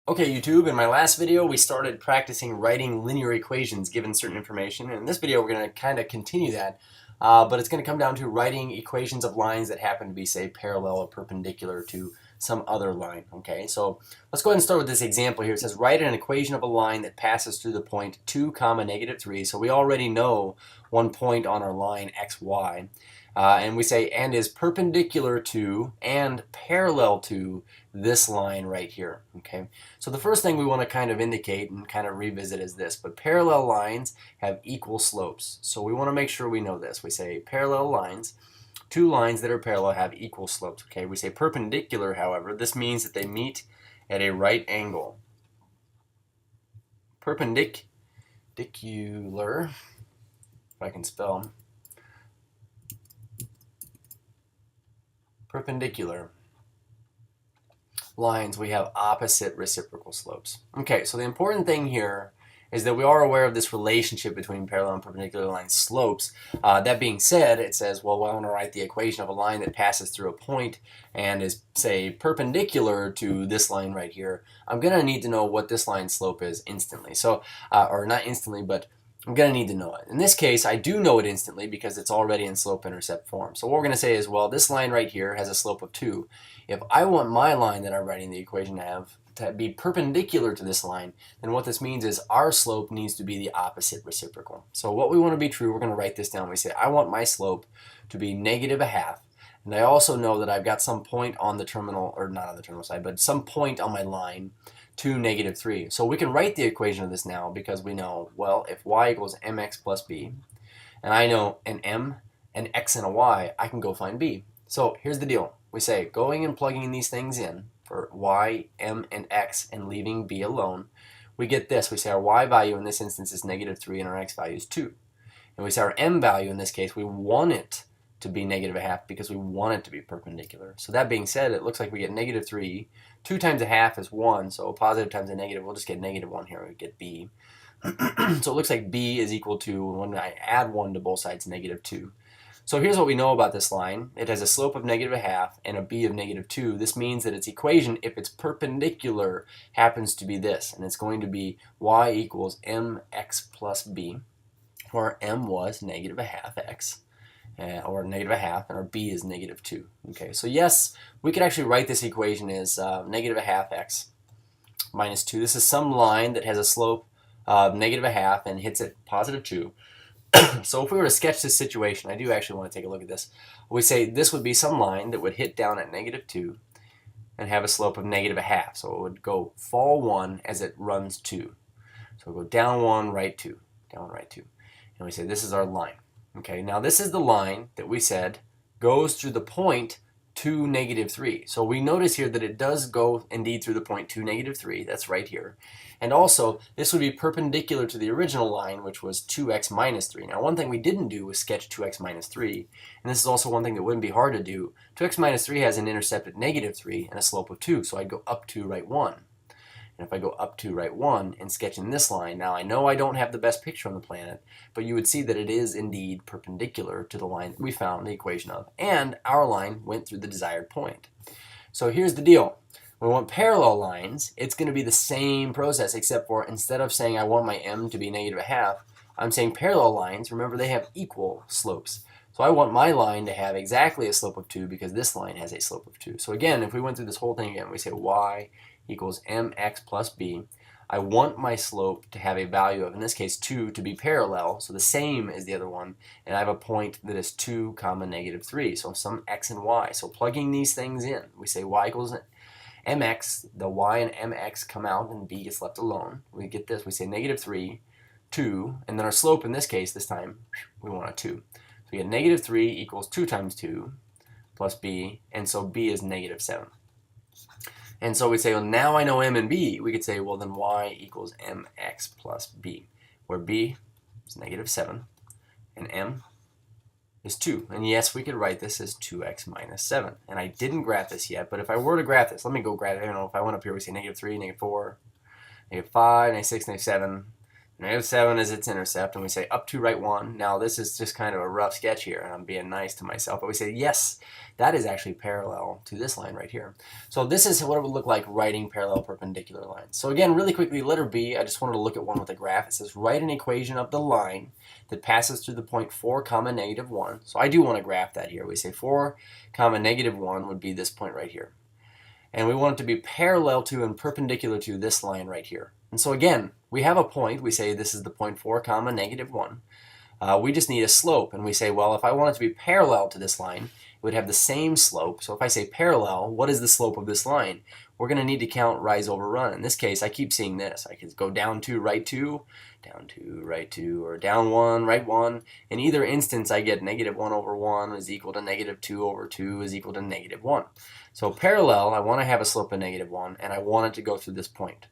Okay, YouTube, in my last video we started practicing writing linear equations given certain information, and in this video we're going to kind of continue that, but it's going to come down to writing equations of lines that happen to be, say, parallel or perpendicular to some other line. Okay, so let's go ahead and start with this example here. It says write an equation of a line that passes through the point 2, -3, so we already know one point on our line xy. And we say and is perpendicular to and parallel to this line right here. Okay, so the first thing we want to kind of indicate and kind of revisit is this, but parallel lines have equal slopes. So we want to make sure we know this. We say parallel lines, two lines that are parallel have equal slopes. Okay, we say perpendicular, however, this means that they meet at a right angle. Perpendicular, if I can spell. Perpendicular lines, we have opposite reciprocal slopes. Okay, so the important thing here is that we are aware of this relationship between parallel and perpendicular line slopes. That being said, it says, well, I want to write the equation of a line that passes through a point and is, say, perpendicular to this line right here. I'm going to need to know what this line's slope is instantly. So, or not instantly, but I'm going to need to know it. In this case, I do know it instantly because it's already in slope-intercept form. So what we're going to say is, well, this line right here has a slope of 2. If I want my line that I'm writing the equation to be perpendicular to this line, then what this means is our slope needs to be the opposite reciprocal. So what we want to be true, we're going to write this down. We say, I want my slope to be -1/2. And I also know that I've got some point on the terminal, or not on the terminal side, but some point on my line to -3. So we can write the equation of this now because we know, well, if y equals mx plus b, and I know an m, an x, and a y, I can go find b. So here's the deal. We say going and plugging in these things in for y, m, and x and leaving b alone, we get this. We say our y value in this instance is -3 and our x value is 2. And we say our m value in this case, we want it to be -1/2 because we want it to be perpendicular. So that being said, it looks like we get -3. 2 times 1/2 is 1, so a positive times a negative, we'll just get -1 here, we get b. So it looks like b is equal to, when I add 1 to both sides, -2. So here's what we know about this line. It has a slope of -1/2 and a b of -2. This means that its equation, if it's perpendicular, happens to be this, and it's going to be y equals mx plus b, where m was -1/2x. Or -1/2, and our b is -2. Okay, so yes, we could actually write this equation as -1/2x minus 2. This is some line that has a slope of -1/2 and hits at +2. So if we were to sketch this situation, I do actually want to take a look at this. We say this would be some line that would hit down at -2 and have a slope of -1/2. So it would go fall 1 as it runs 2. So we'll go down 1, right 2, down, right 2. And we say this is our line. Okay, now this is the line that we said goes through the point 2, -3. So we notice here that it does go indeed through the point 2, -3. That's right here. And also, this would be perpendicular to the original line, which was 2x minus 3. Now, one thing we didn't do was sketch 2x minus 3. And this is also one thing that wouldn't be hard to do. 2x minus 3 has an intercept at -3 and a slope of 2. So I'd go up 2, right 1. And if I go up 2, right 1 and sketch in this line, now I know I don't have the best picture on the planet, but you would see that it is indeed perpendicular to the line that we found the equation of, and our line went through the desired point. So here's the deal. When we want parallel lines, it's going to be the same process, except for instead of saying I want my m to be -1/2, I'm saying parallel lines, remember they have equal slopes. So I want my line to have exactly a slope of 2 because this line has a slope of 2. So again, if we went through this whole thing again, we say y equals mx plus b. I want my slope to have a value of, in this case, 2 to be parallel, so the same as the other one, and I have a point that is 2, -3, so some x and y. So plugging these things in, we say y equals mx, the y and mx come out and b gets left alone. We get this, we say -3, 2, and then our slope in this case, this time, we want a 2. So we get -3 equals 2 times 2 plus b, and so b is -7. And so we say, well, now I know m and b. We could say, well, then y equals mx plus b, where b is -7 and m is 2. And yes, we could write this as 2x minus 7. And I didn't graph this yet, but if I were to graph this, let me go graph it. I don't know, if I went up here, we say -3, -4, -5, -6, -7. -7 is its intercept, and we say up to right 1. Now this is just kind of a rough sketch here, and I'm being nice to myself, but we say yes, that is actually parallel to this line right here. So this is what it would look like writing parallel perpendicular lines. So again, really quickly, letter B, I just wanted to look at one with a graph. It says write an equation of the line that passes through the point 4, -1. So I do want to graph that here. We say 4, -1 would be this point right here. And we want it to be parallel to and perpendicular to this line right here. And so again, we have a point. We say this is the point 4, -1. We just need a slope, and we say, well, if I want it to be parallel to this line, it would have the same slope. So if I say parallel, what is the slope of this line? We're going to need to count rise over run. In this case, I keep seeing this. I could go down 2, right 2, down 2, right 2, or down 1, right 1. In either instance, I get -1 over 1 is equal to -2 over 2 is equal to -1. So parallel, I want to have a slope of -1, and I want it to go through this point.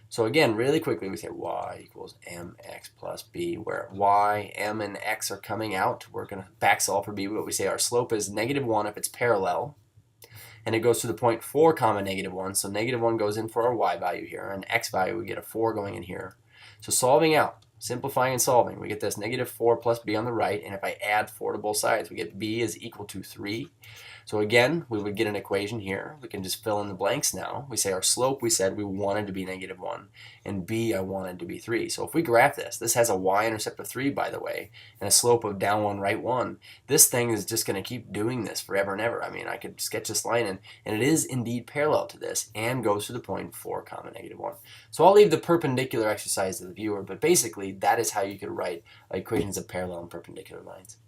So again, really quickly, we say y equals mx plus b, where y, m, and x are coming out. We're going to back solve for b, but we say our slope is -1 if it's parallel. And it goes to the point 4, -1. So -1 goes in for our y value here. And x value, we get a 4 going in here. So solving out, simplifying and solving, we get this -4 plus b on the right. And if I add 4 to both sides, we get b is equal to 3. So again, we would get an equation here. We can just fill in the blanks now. We say our slope, we said we wanted to be -1, and b I wanted to be 3. So if we graph this, this has a y-intercept of 3, by the way, and a slope of down 1, right 1. This thing is just going to keep doing this forever and ever. I mean, I could sketch this line, and it is indeed parallel to this, and goes to the point 4, -1. So I'll leave the perpendicular exercise to the viewer, but basically that is how you could write equations of parallel and perpendicular lines.